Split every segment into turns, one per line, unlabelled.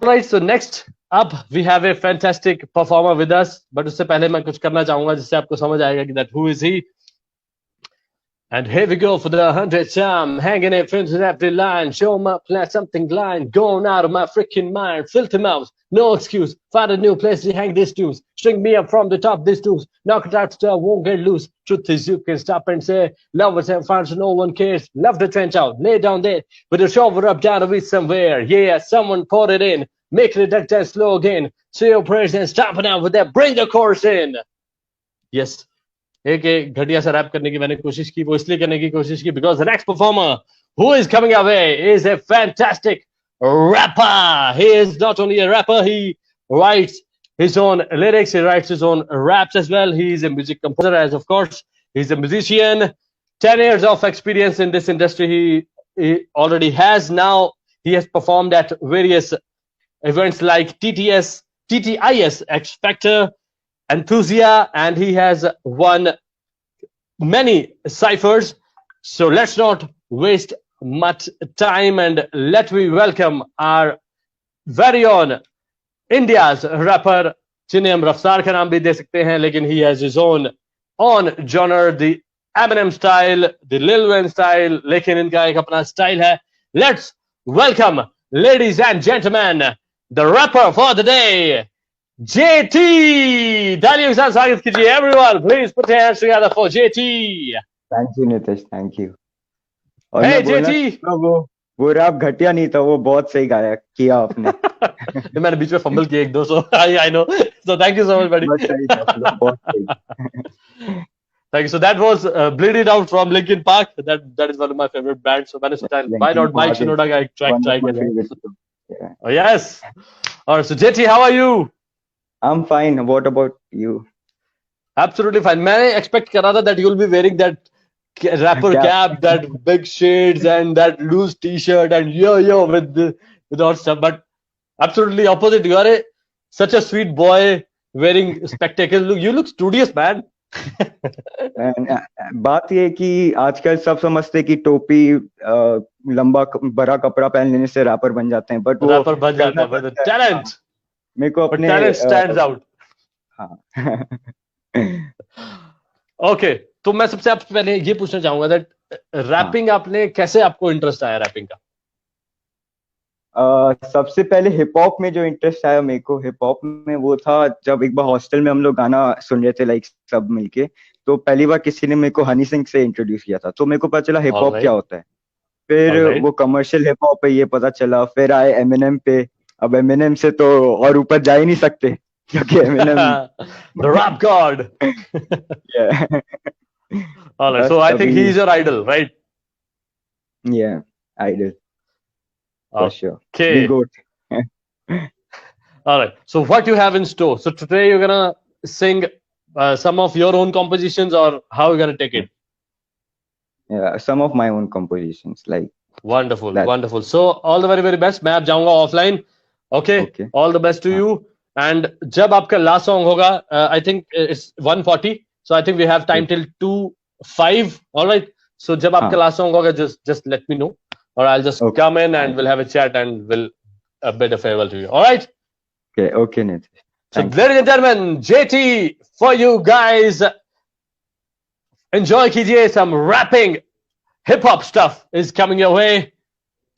Alright, so next up we have a fantastic performer with us. But उससे पहले मैं कुछ करना चाहूंगा जिससे आपको समझ आएगा कि that who is he. And here we go for the 100th time. Hanging in front of every line. Show my plan, something blind. Going out of my freaking mind. Filthy mouth. No excuse. Find a new place to hang these tunes. String me up from the top, these tunes. Knock it out so I won't get loose. Truth is, you can stop and say, love is and fun so no one cares. Love the trench out. Lay down there. With a shovel up down the beat somewhere. Yeah, someone poured it in. Make it a duck and slow again. Say your prayers and stomp it out with that. Bring the chorus in. Yes. एक एक घटिया सा rap करने की मैंने कोशिश की, वो इसलिए करने की कोशिश की because the next performer who is coming our way is a fantastic rapper. He is not only a rapper, he writes his own lyrics, he writes his own raps as well. He is a music composer, as of course he's a musician. 10 years of experience in this industry he already has. Now he has performed at various events like TTIS, X Factor, Enthusia, and he has won many ciphers. So let's not waste much time and let me welcome our very own India's rapper, जिन्हें हम रफ्तार का नाम भी दे सकते हैं, लेकिन he has his own genre, the Eminem style, the Lil Wayne style, लेकिन इनका एक अपना style है. Let's welcome, ladies and gentlemen, the rapper for the day, JT. तालियों के साथ स्वागत कीजिए. Everyone, please put your hands together for JT.
Thank you Nitish, thank you.
और hey JT,
वो रैप घटिया नहीं था, वो बहुत सही गाया किया आपने.
मैंने बीच में फंबल किया एक दो, so I know. So thank you so much, buddy.
बहुत सही.
Thank you. So that was Bleed It Out from Linkin Park. That is one of my favorite bands. So मैंने सोचा why not Mike Shinoda का एक track try. Oh yes. Alright, so JT, how are you?
I'm fine. What about you?
Absolutely fine. मैंने expect कर रहा था that you'll be wearing that rapper cap, that big shades and that loose t-shirt and yo with all stuff, but absolutely opposite. You are such a sweet boy wearing spectacles. You look studious, man.
बात ये कि आजकल सब समझते कि टोपी लंबा बड़ा कपड़ा पहन लेने से रैपर बन जाते हैं, बट
रैपर बन जाता है, but the talent,
मेरे को अपने
talent stands out.
हाँ.
Okay, तो मैं सबसे आपसे पहले ये पूछना चाहूंगा that रैपिंग आपने कैसे, आपको इंटरेस्ट आया रैपिंग का?
सबसे पहले हिप हॉप में जो इंटरेस्ट आया मेरे को, हिप हॉप में वो था जब एक बार हॉस्टल में हम लोग गाना सुन रहे थे, लाइक सब मिलके, तो पहली बार किसी ने मेरे को हनी सिंह से इंट्रोड्यूस किया था, तो मेरे को पता चला हिप हॉप क्या होता है. फिर वो कमर्शियल हिप हॉप है ये पता चला. फिर आए एमिनेम पे. अब एमिनेम से तो और ऊपर जा ही नहीं सकते क्योंकि Eminem
the rap god.
Yeah.
All right, so I think he is your idol, right?
Yeah, idol. For sure.
Okay.
Good.
All right. So what you have in store? So today you're gonna sing some of your own compositions, or how are you gonna take it?
Yeah, some of my own compositions. Like.
Wonderful, wonderful. So all the very best. मैं अब जाऊँगा offline. Okay. All the best to you. And जब आपका last song होगा, I think it's 1:40. So I think we have time till 2:05. All right. So जब आपका last song होगा, just let me know. Or I'll just come in and we'll have a chat and we'll bid a farewell to you. All right?
Okay, Nitish.
So, ladies and gentlemen, JT, for you guys, enjoy कीजिए, some rapping, hip hop stuff is coming your way.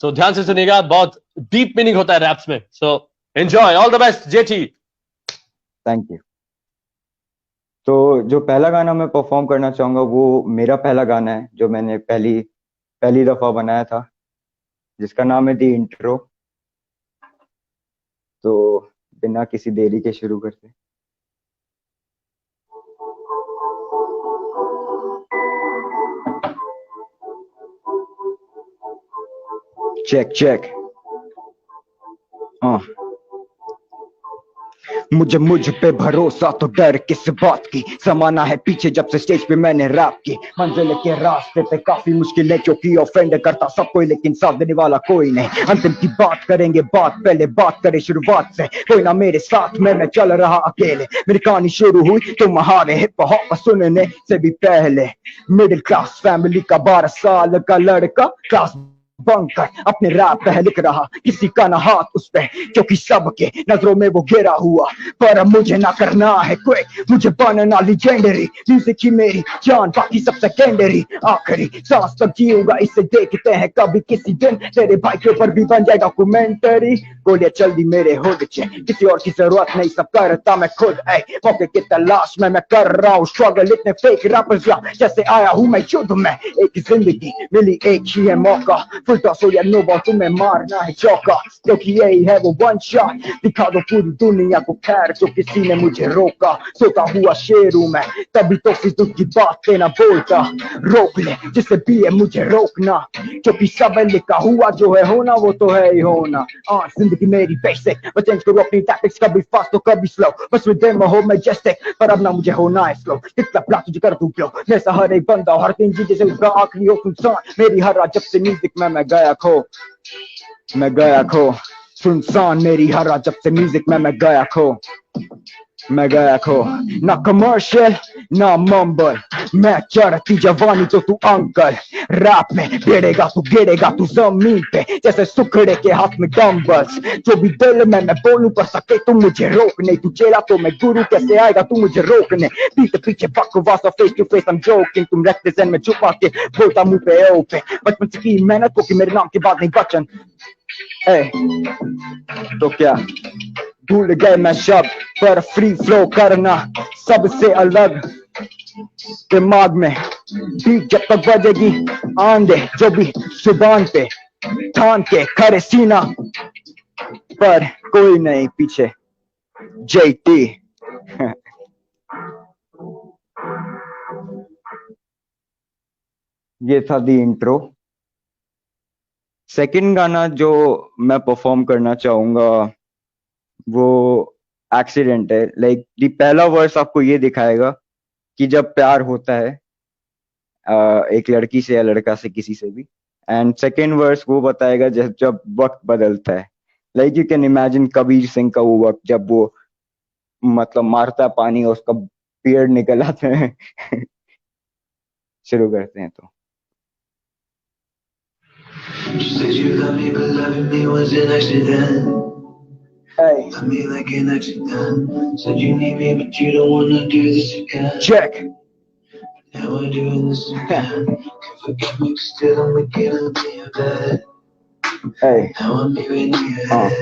So, ध्यान से सुनिएगा, बहुत deep meaning होता है raps में. So, enjoy. All the best, JT.
Thank you. तो जो पहला गाना मैं परफॉर्म करना चाहूंगा वो मेरा पहला गाना है जो मैंने पहली दफा बनाया था, जिसका नाम है दी इंट्रो. तो बिना किसी देरी के शुरू करते. चेक मुझ पे भरोसा तो डर किस बात की, जमाना है पीछे जब से स्टेज पे मैंने रैप की. मंजिल के रास्ते पे काफी मुश्किल है क्योंकि ऑफेंड करता सब कोई लेकिन साथ देने वाला कोई नहीं. अंतिम की बात करेंगे, बात पहले बात करे शुरुआत से. कोई ना मेरे साथ में, मैं चल रहा अकेले. मेरी कहानी शुरू हुई तो महारे हिप हॉप सुनने से भी पहले. मिडिल क्लास फैमिली का 12 साल का लड़का, क्लास बंक कर अपने रैप पे लिख रहा किसी का ना हाथ उस पे, क्योंकि सबके नजरों में वो गिरा हुआ। पर अब मुझे ना करना है क्विक, मुझे बनना लीजेंडरी। म्यूजिक ही मेरी जान, बाकी सब सेकेंडरी। आखिरी सांस तक जीऊंगा इसे देखते हैं कभी किसी दिन, तेरे भाई के ऊपर भी बन जाए डॉक्यूमेंटरी। गोलियां चल दी मेरे हुड से, किसी और की जरूरत नहीं, सब करता मैं खुद। मौके की तलाश में मैं कर रहा हूँ स्ट्रगल, इतने फेक रैपर्स या जैसे आया हूँ मैं युद्ध में। एक जिंदगी मिली एक ही है मौका, फुल टॉस हो या नो बॉल तुम्हें मारना है चौका, क्योंकि यही है वो वन शॉट। दिखा दो पूरी दुनिया को खैर जो किसी ने मुझे रोका। सोता हुआ शेर हूँ मैं, तभी तो फिजूल की बातें ना बोलता। रोक ले जिसे भी है मुझे रोकना, क्योंकि सब लिखा हुआ जो है होना वो तो है ही होना। जिंदगी मेरी बेसिक, मैं चेंज करूँ अपनी टैक्टिक्स, कभी फास्ट तो कभी स्लो, बस विद देम हो मैजेस्टिक। पर अब ना मुझे होना है स्लो, कितना प्लाट तुझे कर दूं क्यों, जैसा हर एक बंदा हर दिन जी जैसे उसका आखिरी हो सुनसान। मेरी हर रात जब से म्यूजिक में मैं गया खो, सुनसान मेरी हर रात जब से म्यूजिक में मैं गया खो। ना कमर्शियल ना मम्बल, मैं चढ़ती जवानी तो तू अंकल। रैप में गिरेगा तू जमीन पे, जैसे सुखड़े के हाथ में डम्बल्स। जो भी दिल में मैं बोलूं कर सके तू मुझे रोक नहीं, तू चेला तो मैं गुरु, कैसे आएगा तू मुझे रोकने। पीठ पीछे बकवास और फेस टू फेस हम जोकिंग, तुम रखते में छुपा के बोलता मुंह पे ओ पे। बचपन से की मेहनत को कि मेरे नाम के बाद नहीं बचन। तो क्या भूल गए मैं शब्द, पर फ्री फ्लो करना सबसे अलग। दिमाग में बीट जब तक बजेगी आंधे जो भी जुबान पे, ठान के खड़े सीना पर कोई नहीं पीछे। JT ये था दी इंट्रो। सेकंड गाना जो मैं परफॉर्म करना चाहूंगा वो एक्सीडेंट है। लाइक दी पहला वर्स आपको ये दिखाएगा कि जब प्यार होता है एक लड़की से या लड़का से, किसी से भी। एंड सेकेंड वर्स वो बताएगा जब जब वक्त बदलता है। Like you can imagine Kabir Singh का वो वक्त जब वो मतलब मारता पानी और उसका पेड़ निकल आते हैं। शुरू करते हैं तो Hey. Love me like an accident. Said you need me, but you don't wanna do this again. Check. Now we're doing this again. Can't forget me, still I'm waking up in your bed. Hey. Now I'm leaving your head.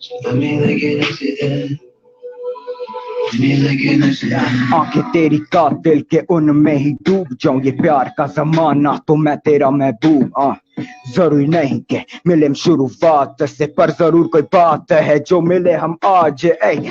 So love me like an accident. आंखें तेरी कातिल के उनमें ही डूब जाऊं, ये प्यार का जमाना तो मैं तेरा महबूब। जरूरी नहीं कि मिले हम शुरुआत से, पर जरूर कोई बात है जो मिले हम आज।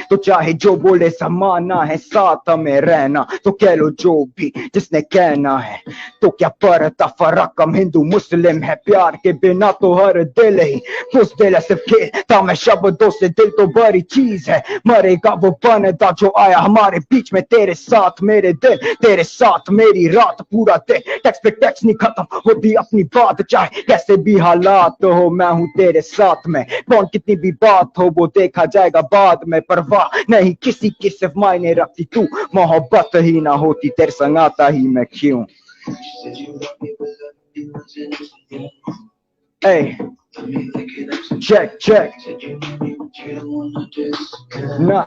तो चाहे जो बोले समाना है, साथ हमें रहना तो कह लो जो भी जिसने कहना है। तो क्या पड़ता फर्क, हम हिंदू मुस्लिम है, प्यार के बिना तो हर दिल ही बुज़दिल है। सिर्फ खेलता मैं शब्दों से, दिल तो बड़ी चीज है, मरेगा वो बनता जो आया हमारे बीच में। तेरे साथ मेरे दिल, तेरे साथ मेरी रात, पूरा दिन टैक्स पे टैक्स नहीं खत्म होती अपनी बात। चाहे कैसे भी हालात हो मैं हूँ तेरे साथ में, कौन कितनी भी बात हो वो देखा जाएगा बाद में। परवाह नहीं किसी की, सिर्फ मायने रखती तू, मोहब्बत ही ना होती तेरे संग आता ही मैं क्यों। Hey, check, check. Nah.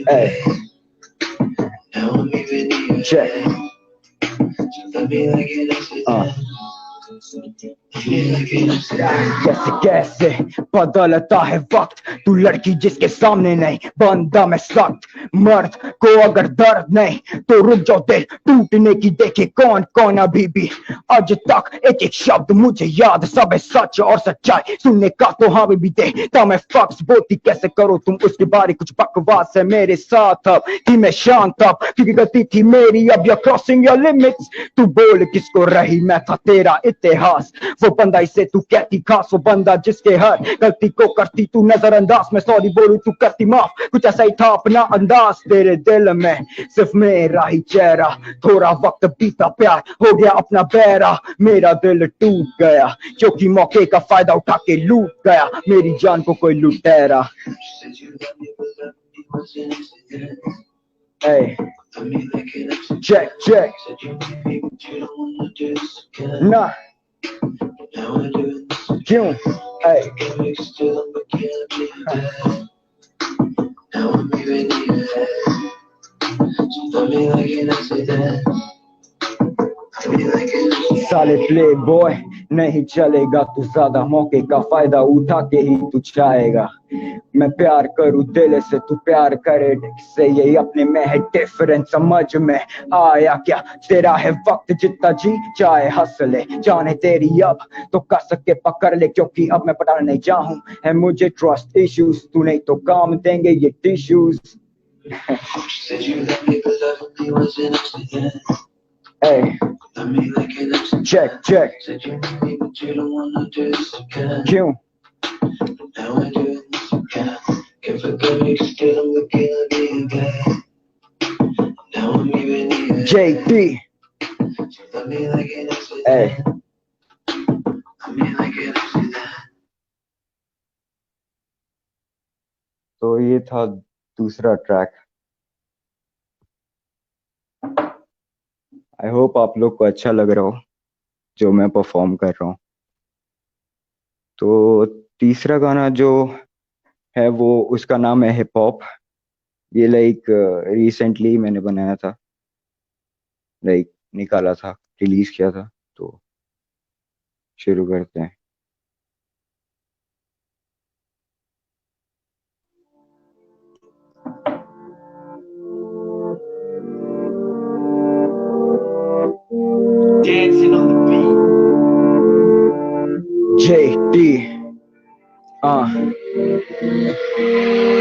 Hey. Check. कैसे बदलता है वक्त, तू लड़की जिसके सामने नहीं, बंदा मैं सख्त। मर्द को अगर दर्द नहीं तो रुक जाओ, दिल टूटने की देखे कौन कौन अभी भी। आज तक एक एक शब्द मुझे याद, सब है सच और सच्चाई सुनने का तो हाँ भी देता मैं फक्स। बोलती कैसे करो तुम उसके बारे कुछ बकवास है मेरे साथ, अब थी मैं शांत अब क्योंकि गलती थी मेरी, अब you're crossing your limits। तू बोल किसको रही, मैं था तेरा इतिहास, वो बंदा इसे तू कहती खास, वो बंदा जिसके हर गलती को करती तू नजरअंदाज। मैं सॉरी बोलूं तू करती माफ, कुछ ऐसा ही था अपना अंदाज। तेरे दिल में सिर्फ मेरा ही चेहरा, थोड़ा वक्त बीता प्यार हो गया अपना बहरा। मेरा दिल टूट गया क्योंकि मौके का फायदा उठा के लूट गया मेरी जान को कोई लुटेरा। Hey, check, check. Nah. क्यों? Hey. साले प्ले बॉय नहीं चलेगा तू ज्यादा मौके का फायदा उठा के ही तू चाहेगा मैं प्यार करूं दिल से तू प्यार करे से यही अपने में है डिफरेंस समझ में आया क्या तेरा है वक्त जितना जी चाहे हंस ले जाने तेरी अब तो कस के पकड़ ले क्योंकि अब मैं पटाने नहीं चाहूं है मुझे ट्रस्ट इश्यूज तू नहीं तो काम देंगे ये टिश्यूज Hey, check, check. क्यों? JT. Hey. तो ये था दूसरा ट्रैक। आई होप आप लोग को अच्छा लग रहा हो जो मैं परफॉर्म कर रहा हूँ। तो तीसरा गाना जो है वो उसका नाम है हिप हॉप। ये लाइक रिसेंटली मैंने बनाया था, लाइक निकाला था, रिलीज किया था। तो शुरू करते हैं। Dancing on the beat. JT.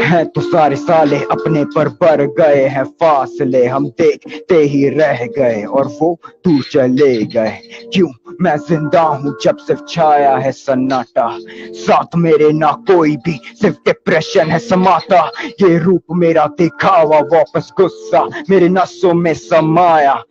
है तो सारे साले अपने पर बढ़ गए हैं फासले हम देखते ही रह गए और वो दूर चले गए। क्यों मैं जिंदा हूँ जब सिर्फ छाया है सन्नाटा साथ मेरे ना कोई भी सिर्फ डिप्रेशन है समाता। ये रूप मेरा दिखावा वापस गुस्सा मेरे नसों में समाया।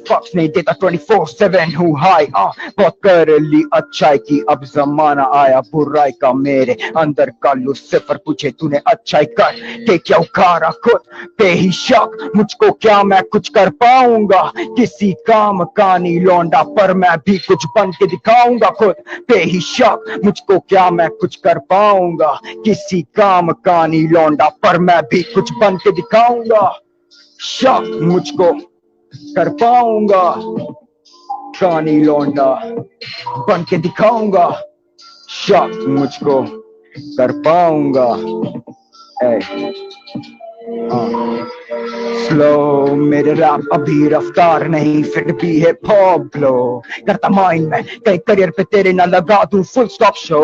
फक्स नहीं देता 24/7 हूँ हाई बहुत कर ली अच्छाई की अब जमाना आया बुराई का मेरे अंदर का लूसीफर पूछे तूने अच्छाई कर के क्या उखाड़ा खुद पे ही शक मुझको क्या मैं कुछ कर पाऊंगा किसी काम का नहीं लौंडा पर मैं भी कुछ बन के दिखाऊंगा खुद पे ही शक मुझको क्या मैं कुछ कर पाऊंगा किसी काम का नहीं लौंडा पर मैं भी कुछ बन के दिखाऊंगा शक मुझको कर पाऊंगा कानी लौंडा बन के दिखाऊंगा शक मुझको कर पाऊंगा। स्लो मेरे रैप अभी रफ्तार नहीं फिर भी है पॉब्लो करता माइंड में कई करियर पे तेरे ना लगा दूं फुल स्टॉप शो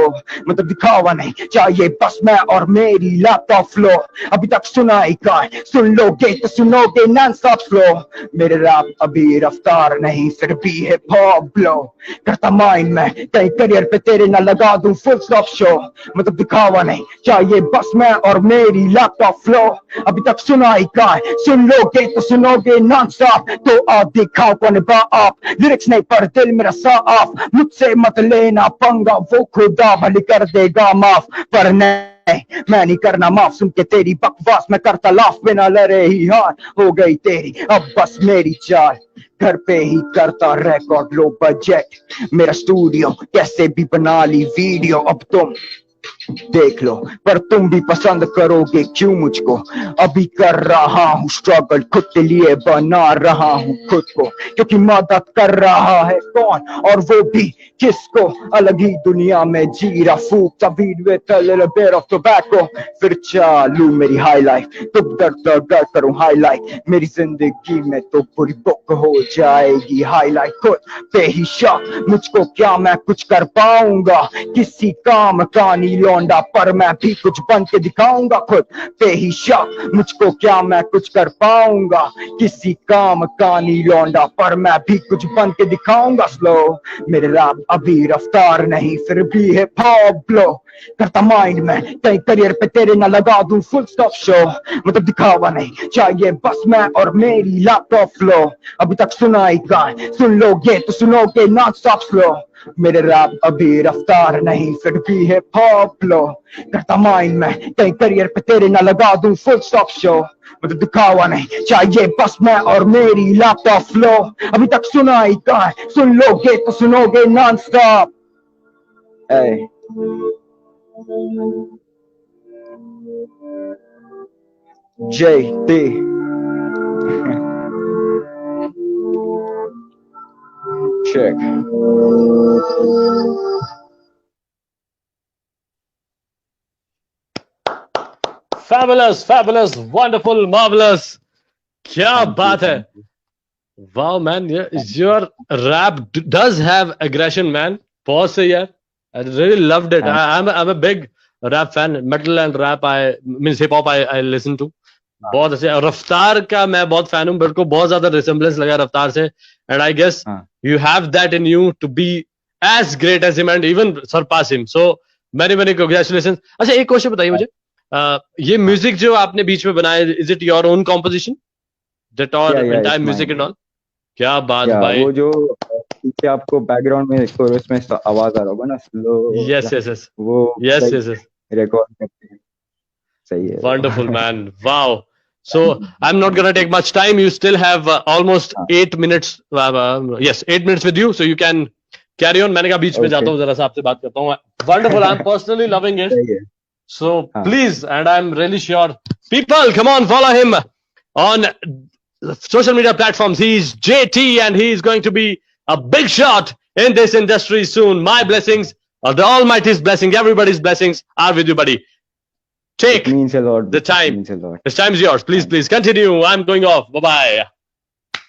मतलब दिखावा नहीं चाहिए बस मैं और मेरी लैपटॉप फ्लो अभी तक सुनाई का सुन लोगे तो सुनोगे नॉन स्टॉप फ्लो मेरे रैप अभी रफ्तार नहीं फिर भी है पॉब्लो करता माइंड में कई करियर पे तेरे ना लगा दूं फुल स्टॉप शो मतलब दिखावा नहीं चाहिए बस मैं और मेरी लैपटॉप फ्लो अभी तक सुनाई का सुन लोगे तो सुनोगे नॉन स्टॉप तो आप दिखाओ कौन बा आप लिरिक्स नहीं पर दिल मेरा साफ मुझसे मत लेना पंगा वो खुदा भली कर देगा माफ पर नहीं मैं नहीं करना माफ सुन के तेरी बकवास मैं करता लाफ बिना लड़े ही हार हो गई तेरी अब बस मेरी चाल घर पे ही करता रिकॉर्ड लो बजट मेरा स्टूडियो कैसे भी बना ली वीडियो अब तुम देख लो पर तुम भी पसंद करोगे क्यों मुझको अभी कर रहा हूँ स्ट्रगल खुद के लिए बना रहा हूँ खुद को क्योंकि मदद कर रहा है कौन और वो भी किसको अलग ही दुनिया में जी रहा फूकता weed with a little bit of tobacco फिर चालू मेरी हाई लाइफ तुम दर्द करूँ हाईलाइट मेरी जिंदगी में तो पूरी बुक हो जाएगी हाईलाइट खुद पे ही शक मुझको क्या मैं कुछ कर पाऊंगा किसी काम का नहीं लौंडा पर मैं भी कुछ बन के दिखाऊंगा खुद पे ही शक मुझको क्या मैं कुछ कर पाऊंगा किसी काम का नहीं लौंडा पर मैं भी कुछ बन के दिखाऊंगा स्लो मेरे रैप अभी रफ्तार नहीं फिर भी है पॉब्लो करता माइंड में कई करियर पे तेरे ना लगा दूं फुल स्टॉप शो मतलब दिखावा नहीं चाहिए बस मैं और मेरी लैपटॉप फ्लो अभी तक सुनाई का सुन लोगे तो सुनोगे नॉन स्टॉप स्लो मेरे रैप अभी रफ्तार नहीं फिर भी है पॉप फ्लो करता माइंड में कहीं करियर पे तेरे ना लगा दूं फुल स्टॉप शो मुझे दिखावा नहीं चाहिए बस मैं और मेरी लैपटॉप फ्लो अभी तक सुना ही कहा है सुन लोगे तो सुनोगे non stop JT check
Fabulous, fabulous, wonderful, marvelous. क्या बात है. Wow, man, your rap does have aggression, man. बहुत सही है. I really loved it. I'm a big rap fan. Metal and rap means hip hop I listen to. बहुत अच्छे. रफ्तार का मैं बहुत फैन हूँ. मेरे को बहुत ज्यादा रिसेम्बलेंस लगा रफ्तार से. And I guess you have that in you to be as great as him and even surpass him. So many congratulations. अच्छा एक क्वेश्चन बताइए मुझे. ये म्यूजिक जो आपने बीच में बनाया, is it your own composition? That all entire music and all? क्या बात भाई.
वो जो पीछे आपको बैकग्राउंड में कोरस में आवाज आ रहा होगा ना स्लो.
Yes.
वो
yes.
रिकॉर्ड करते हैं. सही है.
Wonderful, man. Wow. So I'm not gonna take much time. You still have almost 8 minutes. Yes, 8 minutes with you, so you can carry on. मैंने कहा बीच में जाता हूँ जरा सा आपसे बात करता हूँ. Wonderful. I'm personally loving it. So please, and I'm really sure people, come on, follow him on social media platforms. He's JT and he's going to be a big shot in this industry soon. My blessings, the Almighty's blessing, everybody's blessings are with you, buddy. Take
it means a lot.
The time.
It means a lot.
This time is yours. Please continue. I'm going off. Bye-bye.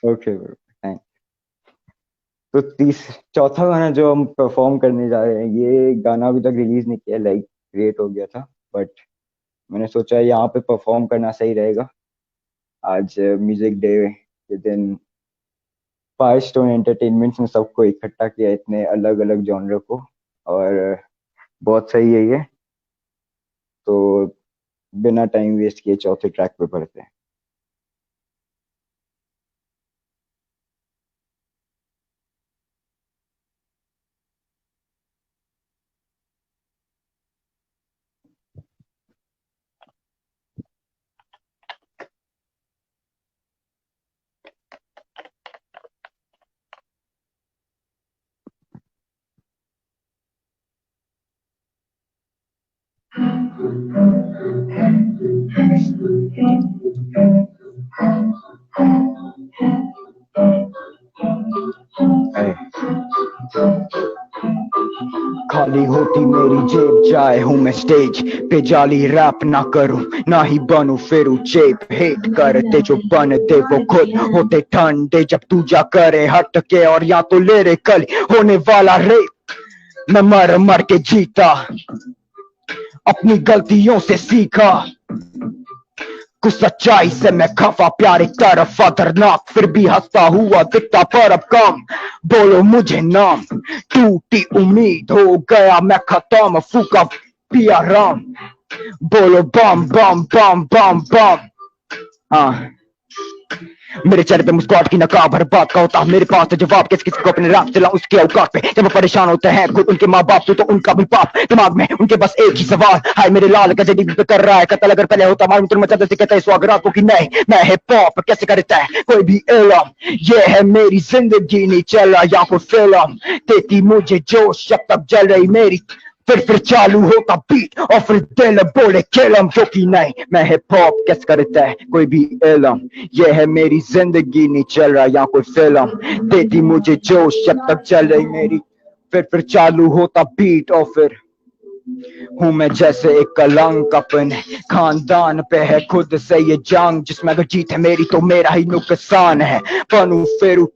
Okay, bro. Thanks. तो चौथा गाना जो हम perform करने जा रहे हैं, ये गाना अभी तक रिलीज नहीं किया, लाइक क्रिएट हो गया था, बट मैंने सोचा यहाँ पे परफॉर्म करना सही रहेगा. आज म्यूजिक डे के दिन फायरस्टोन एंटरटेनमेंट्स ने सबको इकट्ठा किया, इतने अलग अलग जॉनर को, और बहुत सही है ये. तो बिना टाइम वेस्ट किए चौथे ट्रैक पे बढ़ते हैं. खाली होती मेरी जेब जाए हूँ मैं स्टेज पे, जाली रैप ना करूं ना ही बनूं फिर चेप. हेट करते जो बन दे वो खुद होते ठंडे, जब तू जा करे हट के और या तो ले रे कल होने वाला रेप. मैं मर मर के जीता, अपनी गलतियों से सीखा, कुछ सच्चाई से मैं खफा, प्यार एक तरफ खतरनाक, फिर भी हंसता हुआ दिखता पर अब कम. बोलो मुझे नाम, टूटी उम्मीद हो गया मैं खत्म, फूका पिया राम. बोलो बम बम बम बम बम. हाँ, मेरे चेहरे पे मुस्कुराहट की नकाब, हर बात का होता मेरे पास तो जवाब. किसी को अपने रात चला उसके औकात पे, जब वो परेशान होते हैं खुद उनके माँ बाप से तो उनका भी पाप. दिमाग में उनके बस एक ही सवाल, हाय मेरे लाल कजडी पे कर रहा है कत्ल, अगर पहले होता मालूम तो मचा से कहता है स्वागत को कि नहीं मैं हिप हॉप कैसे करता है कोई भी इल्म. ये है मेरी जिंदगी, नहीं चल रहा या कोई फिल्म, देती मुझे जोश जब तक जल रही मेरी, फिर चालू होता बीट और फिर दिल बोले किलम, जो कि नहीं मैं हिप हॉप कैसे करता है कोई भी इल्म. ये है मेरी जिंदगी, नहीं चल रहा या कोई फिल्म, देती मुझे जोश जब तक चल रही मेरी, फिर चालू होता बीट और फिर हूँ मैं जैसे एक कलंक, अपने खानदान पे है खुद से ये जंग, जिसमें अगर जीत है मेरी तो मेरा ही नुकसान है. बनू फिर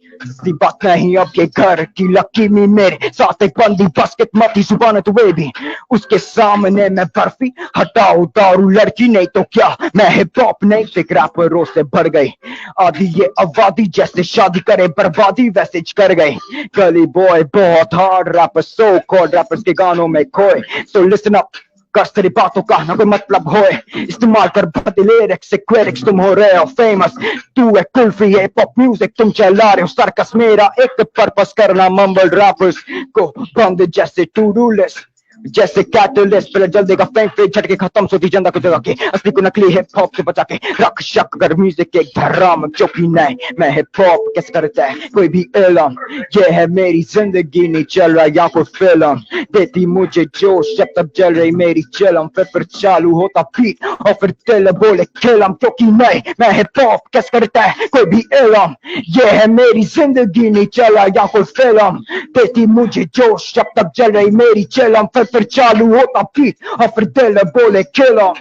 बात नहीं अब ये घर की लकी में मेरे साथ एक बंदी बस कितमती जुबान तुझे भी, उसके सामने मैं बर्फी हटाऊ दारू लड़की नहीं तो क्या मैं हिप हॉप नहीं. फिक रैपरों से भर गई आदि ये आबादी, जैसे शादी करे बर्बादी वैसे कर गई. गली बॉय बहुत hard rapper, so called rappers के गानों में खोए. So listen up, कस तेरी बातों का ना कोई मतलब होए, इस्तेमाल कर भद्दे लिरिक्स से क्लिरिक्स, तुम हो रहे हो फेमस, तू है कुल्फी है पॉप म्यूजिक, तुम चला रहे हो सर्कस, मेरा एक पर्पस करना मम्बल रैपर्स को बंद जैसे टू डू लिस्ट, जैसे कैटलिस्ट, पहले जल देगा फेम पे झटके खत्म सोती जनता को जगह के, असली को नकली हिप हॉप से बचा के रख शक कर म्यूजिक एक धर्म जो कि नहीं, मैं हिप हॉप कैसे करता है कोई भी इलम, ये है मेरी जिंदगी, नहीं चल रहा या कोई फिल्म, देती मुझे जोश जब तक जल रही मेरी चिलम, फिर चालू होता बीट और फिर दिल बोले खिलम, क्योंकि नहीं मैं हिप हॉप कैसे करता है कोई भी इलम, ये है मेरी जिंदगी, नहीं चल रहा या कोई फिल्म, देती मुझे जोश जब तक जल रही मेरी चिलम, फिर चालू होता बीट और फिर दिल बोले खिलम,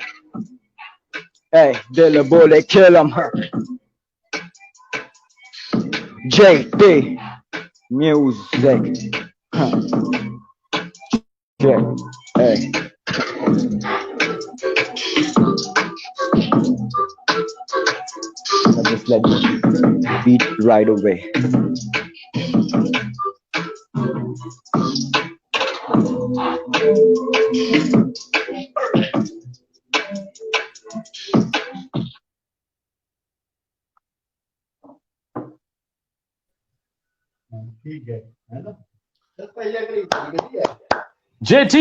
दिल बोले खिलम, JT Music, just let the beat right away.
JT,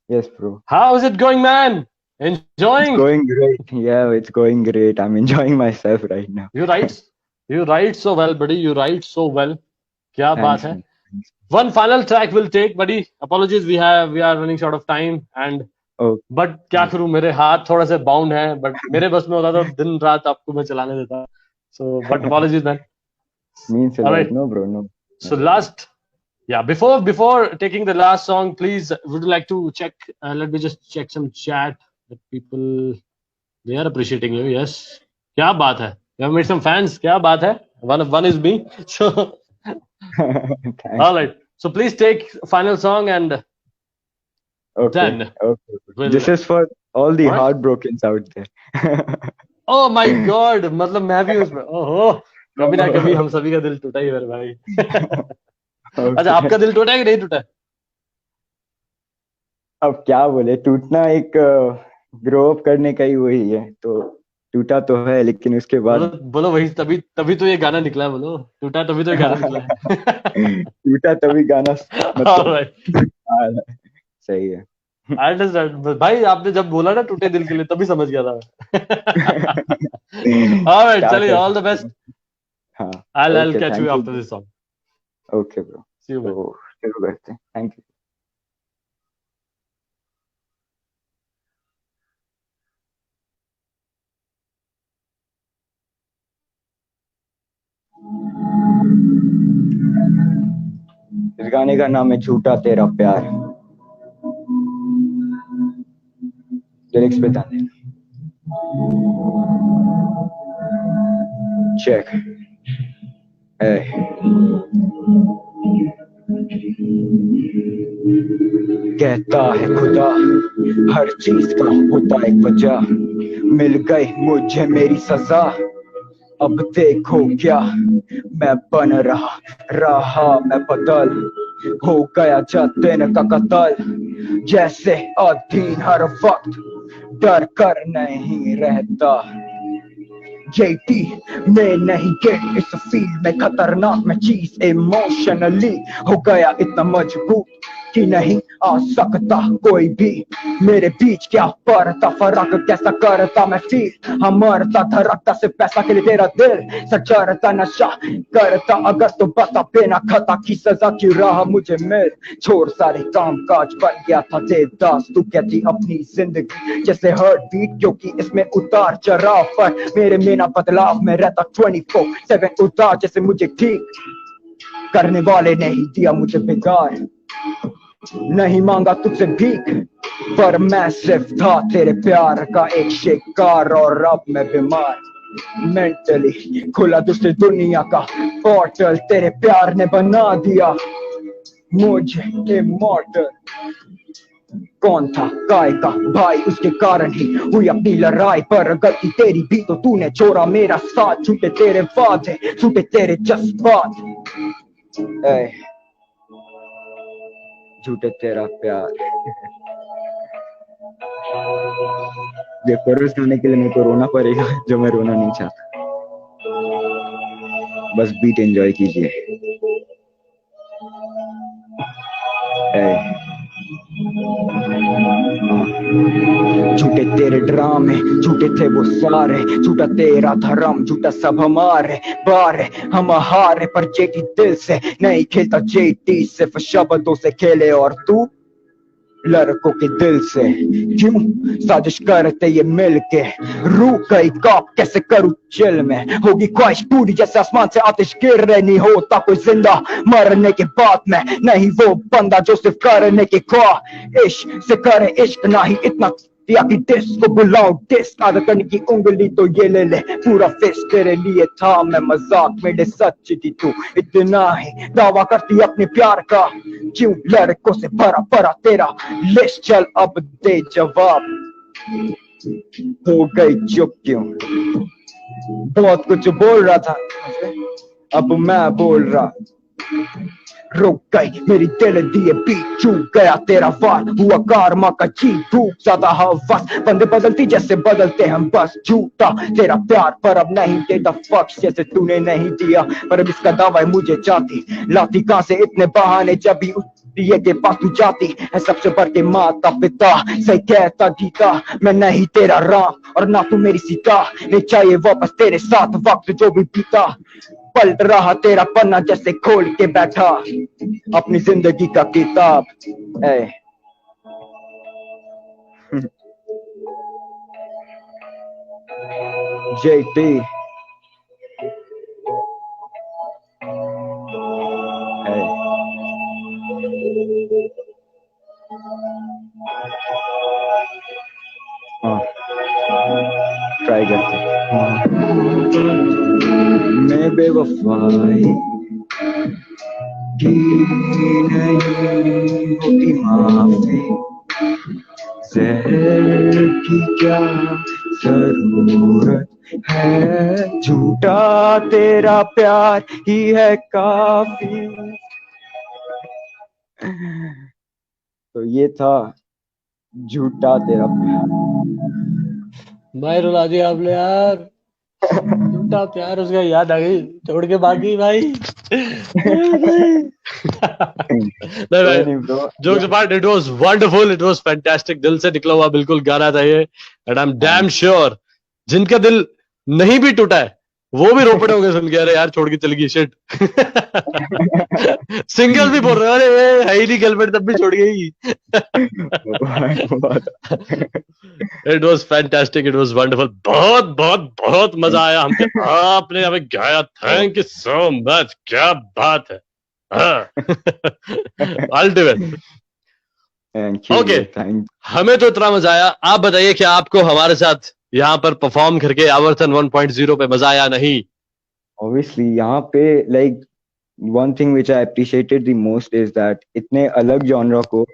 Yes, bro.
how is it going, man? Enjoying?
It's going great. Yeah, it's going great. I'm enjoying myself right now.
You write so well, buddy. You write so well. क्या बात
Thanks,
है?
man.
One final track will take, buddy. Apologies, we are running short of time, and
Oh,
but क्या करूं, मेरे हाथ थोड़ा से bound है, बट मेरे बस में होता तो दिन रात आपको मैं चलाने देता. So, but apologies, man.
means a
All
lot.
right.
No, bro, no.
So last, yeah. Before taking the last song, please, would you like to check? Let me just check some chat. The people, they are appreciating you. Yes. क्या बात है? You have made some fans. क्या बात है? One is me. So
Thanks.
all right. So please take final song and
Okay.
then
Okay.
we'll.
This is for all the
What?
heartbrokens out there.
Oh my God! मतलब मैं भी उसमें. ओहो. कभी ना कभी हम सभी का दिल टूटा ही मेरे भाई. अच्छा, आपका दिल टूटा है कि नहीं टूटा?
अब क्या बोले, टूटना एक ग्रो अप करने का ही वही है, तो टूटा तो है, लेकिन उसके बाद
बोलो वही, तभी तो ये गाना निकला है. बोलो टूटा तभी तो ये गाना निकला है.
टूटा तभी गाना
Alright.
सही है.
I understand. भाई आपने जब बोला ना टूटे दिल के लिए, तभी समझ गया था. Alright, चलिए, all the best.
हाँ.
I'll
Okay,
catch
thank
you
you.
after this song.
Okay, bro.
See you, man.
तो शुरू करते हैं. Thank you. इस गाने का नाम है झूठा तेरा प्यार. लिरिक्स पे ध्यान देना. चेक. कहता है खुदा हर चीज का होता एक वजह, मिल गई मुझे मेरी सजा, अब देखो क्या मैं बन रहा मैं बदल, हो गया जतिन का कत्ल, जैसे अधीन हर वक्त डर कर नहीं रहता. JT मैं नहीं गेट इस फील्ड में, खतरनाक मैं चीज, इमोशनली हो गया इतना मजबूत कि नहीं आ सकता कोई भी मेरे बीच. क्या पड़ता फर्क, कैसा करता मैं फील, हम मरता धड़कता से पैसा के लिए तेरा दिल सचरता, नशा करता अगर तो बता, बिना खता की सजा की राह मुझे मिल, छोड़ सारे काम काज, बन गया था देवदास. तू कहती अपनी जिंदगी जैसे हर्ट बीट, क्योंकि इसमें उतार चढ़ाव, पर मेरे में ना बदलाव में रहता 24/7 उतार, जैसे मुझे ठीक करने वाले नहीं दिया मुझे बिगाड़, नहीं मांगा तुझसे भीख, पर मैं सिर्फ था तेरे प्यार का एक शिकार, और अब मैं बीमार मेंटली, खुला दूसरी दुनिया का पोर्टल, तेरे प्यार ने बना दिया मुझे इमॉर्टल. कौन था काय का भाई, उसके कारण ही हुई अपनी लड़ाई, पर गलती तेरी भी तो तूने छोड़ा मेरा साथ, छूटे तेरे वादे छूटे तेरे जज्बात. झूठे तेरा प्यार। ये कोरस सुनने के लिए मेरे को रोना पड़ेगा, जो मैं रोना नहीं चाहता। बस बीट एंजॉय कीजिए। झूठे तेरे ड्रामे, झूठे थे वो सारे, झूठा तेरा धर्म, झूठा सब हमारे बारे। हम हारे पर जेटी दिल से नहीं खेलता, जेटी सिर्फ शब्दों से खेले और तू लड़कों के दिल से। क्यों साजिश करते ये मिलके, रूह गई काप कैसे करूं चिल में। होगी ख्वाहिश पूरी जैसे आसमान से आतिश गिर रहे, नहीं होता कोई जिंदा मरने के बाद में। नहीं वो बंदा जो सिर्फ करने के ख्वाह इश्क से करे इश्क, ना ही इतना दिया कि डिस को बुलाऊं डिस। आदत करने की उंगली तो ये ले ले, पूरा फिश तेरे लिए था मैं मजाक मेरे, सच थी तू इतना ही दावा करती अपने प्यार का। क्यों लड़कों से भरा भरा तेरा लिस्ट, चल अब दे जवाब। हो गई चुप क्यों? बहुत कुछ बोल रहा था, अब मैं बोल रहा। रुक गई मेरी दिल दिए बीट, चूक गया तेरा वार, हुआ कारमा का जी धूप ज्यादा हवस। बंदे बदलती जैसे बदलते हम बस, झूठा तेरा प्यार पर अब नहीं देता फक्स, जैसे तूने नहीं दिया पर अब इसका दावा है मुझे चाहती। लाती कहां से इतने बहाने जब भी दिए के पास तू जाती है, सबसे बढ़ के माता पिता। सही कहता गीता, मैं नहीं तेरा राम और ना तू मेरी सीता। नहीं चाहिए वापस तेरे साथ वक्त जो भी बीता, पलट रहा तेरा पन्ना जैसे खोल के बैठा अपनी जिंदगी का किताब। जेटी ट्राई करते मैं बेवफाई की नहीं होती माफी, जहर की क्या जरूरत है, झूठा तेरा प्यार ही है काफी। तो ये था झूठा तेरा प्यार।
भाई रुला दिया आपने यार, झूठा प्यार उसका याद आ गई छोड़ के बाकी भाई। नहीं भाई, jokes apart, it was wonderful, it was fantastic, दिल से निकला हुआ बिल्कुल गाना था ये। And I am damn sure जिनका दिल नहीं भी टूटा है वो भी रो पड़े होंगे सुन के, अरे यार छोड़ के चली गई शिट। सिंगल भी बोल रहे हैं, अरे है ही नहीं गर्लफ्रेंड तब भी छोड़ गई। It was fantastic, it was wonderful, बहुत बहुत बहुत मजा आया हमको, आपने हमें गाया, थैंक यू सो मच, क्या बात है। अल्टीमेट। ओके, हमें तो इतना मजा आया, आप बताइए कि आपको हमारे साथ यहाँ पर परफॉर्म करके आवर्तन 1.0 पे मजा आया नहीं?
Obviously यहाँ पे like one thing which I appreciated the most is that इतने अलग genre को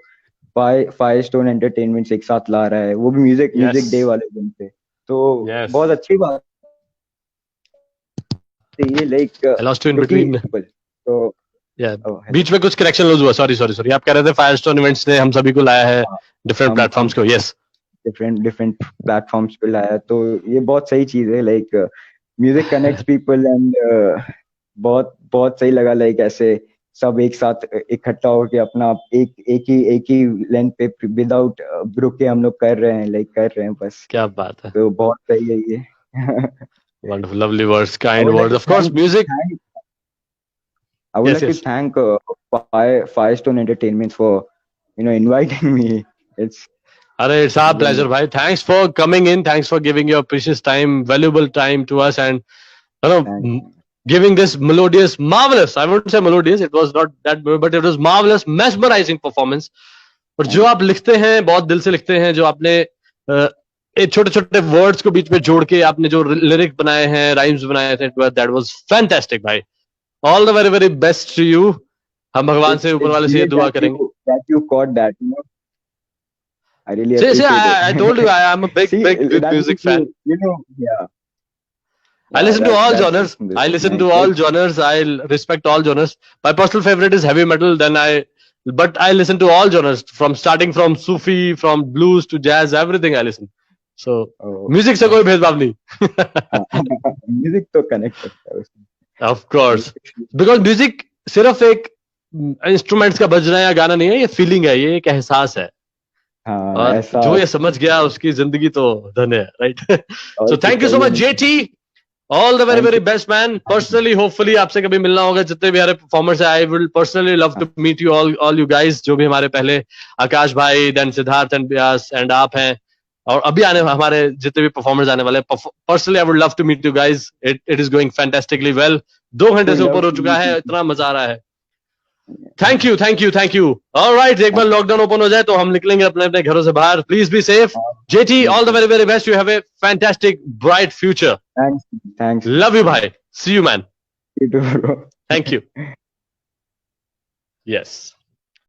Firestone Entertainment एक साथ ला रहा है, वो भी म्यूजिक डे वाले दिन पे, तो बहुत अच्छी बात है ये। Like
I lost you in between.
तो
बीच में कुछ कनेक्शन लूज हुआ, सॉरी। आप कह रहे थे फायरस्टोन इवेंट्स ने हम सभी को लाया है डिफरेंट प्लेटफॉर्म्स को। यस,
डिफरेंट प्लेटफॉर्म्स पे लाया, तो ये बहुत सही चीज है। Like music connects people and बहुत सही लगा। लाइक ऐसे सब एक साथ इकट्ठा होके अपना एक ही लेंथ पे विदाउट रुके हम लोग कर रहे हैं बस।
क्या बात है,
तो बहुत सही है ये।
Wonderful, lovely words, kind words, of course music.
I would like to thank Firestone Entertainment for inviting me. It's
our pleasure, bhai. Thanks for coming in. Thanks for giving your precious time, valuable time to us, and giving this melodious, marvelous. I wouldn't say melodious. It was not that, but it was marvelous, mesmerizing performance. और जो आप लिखते हैं बहुत दिल से लिखते हैं, जो आपने छोटे छोटे वर्ड्स को बीच में जोड़ के आपने जो लिरिक बनाए हैं, राइम्स बनाए थे, that was fantastic, भाई. All the very very best to you. हम भगवान से ऊपर वाले से ये दुआ करेंगे.
That you caught that, I really appreciate it.
I told you I am a big music fan.
Yeah.
I listen to all genres. I listen to all genres. I respect all genres. My personal favorite is heavy metal. Then I but I listen to all genres, from starting from Sufi, from blues to jazz, everything I listen. So music से कोई भेदभाव नहीं.
Music तो connect करता है उसमें.
Of course, because music सिर्फ एक इंस्ट्रूमेंट्स का बजना या गाना नहीं है, ये फीलिंग है, ये एक एहसास है. और
ऐसा
जो ये समझ गया उसकी जिंदगी तो धन्य है, right? So thank you so much JT, all the very very best man. Personally hopefully आपसे कभी मिलना होगा, जितने भी हमारे परफॉर्मर्स है. I will personally love to meet you all you guys, जो भी हमारे पहले आकाश भाई, then Siddharth and Vyas and आप हैं, और अभी आने हमारे जितने भी परफॉर्मर्स आने वाले. Personally I would love to meet you guys. It is going fantastically well. 2 घंटे से ऊपर हो चुका है, इतना मजा आ रहा है. Thank you thank you thank you. Alright, एक बार लॉकडाउन ओपन हो जाए तो हम निकलेंगे अपने अपने घरों से बाहर. Please be safe. JT, all the very very best. You have a fantastic bright future.
Thanks.
Love you भाई. See you man.
You too, bro.
Thank you. Yes.